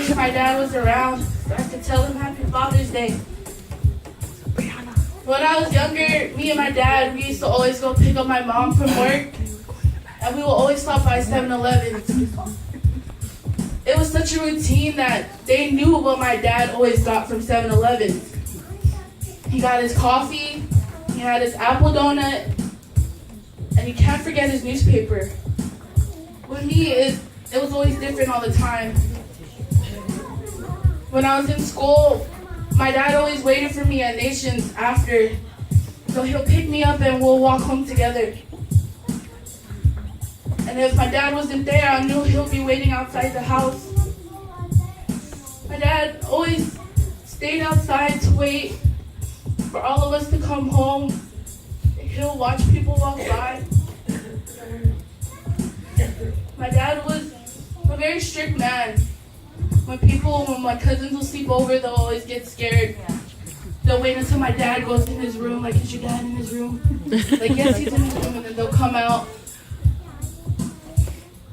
wish my dad was around so I could tell him Happy Father's Day. When I was younger, me and my dad, we used to always go pick up my mom from work, and we would always stop by 7-Elevens. It was such a routine that they knew what my dad always got from 7-Elevens. He got his coffee, he had his apple donut, and you can't forget his newspaper. With me, it was always different all the time. When I was in school, my dad always waited for me at Nations after, so he'll pick me up and we'll walk home together. And if my dad wasn't there, I knew he'll be waiting outside the house. My dad always stayed outside to wait for all of us to come home. He'll watch people walk by. My dad was a very strict man. When my cousins will sleep over, they'll always get scared. They'll wait until my dad goes in his room, like, is your dad in his room? Like, yes, he's in his room, and then they'll come out.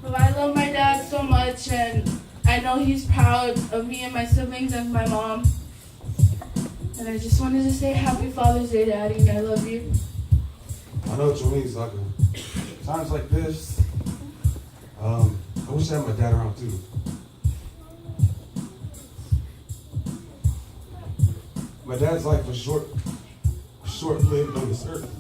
But I love my dad so much, and I know he's proud of me and my siblings and my mom. And I just wanted to say Happy Father's Day, Daddy, and I love you. I know what you mean, Sucker. Times like this, I wish I had my dad around too. My dad's life was short-lived on this earth.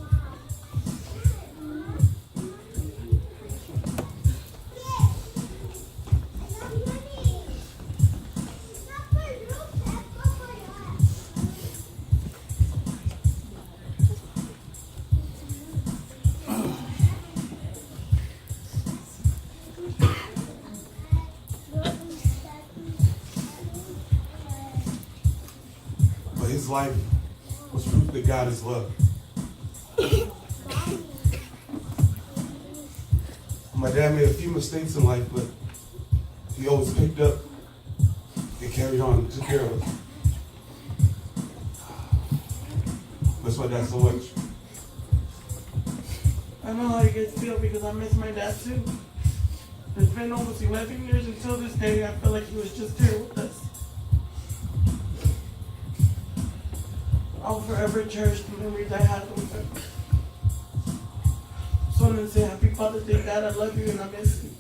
But his life was proof that God is love. My dad made a few mistakes in life, but he always picked up and carried on and took care of us. Miss my dad so much. I know how you guys feel because I miss my dad too. It's been almost 11 years until this day. I feel like he was just here with us. I'll forever cherish the memories I had with him. So I'm gonna say Happy Father's Day, Dad. I love you and I miss you.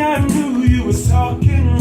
I knew you was talking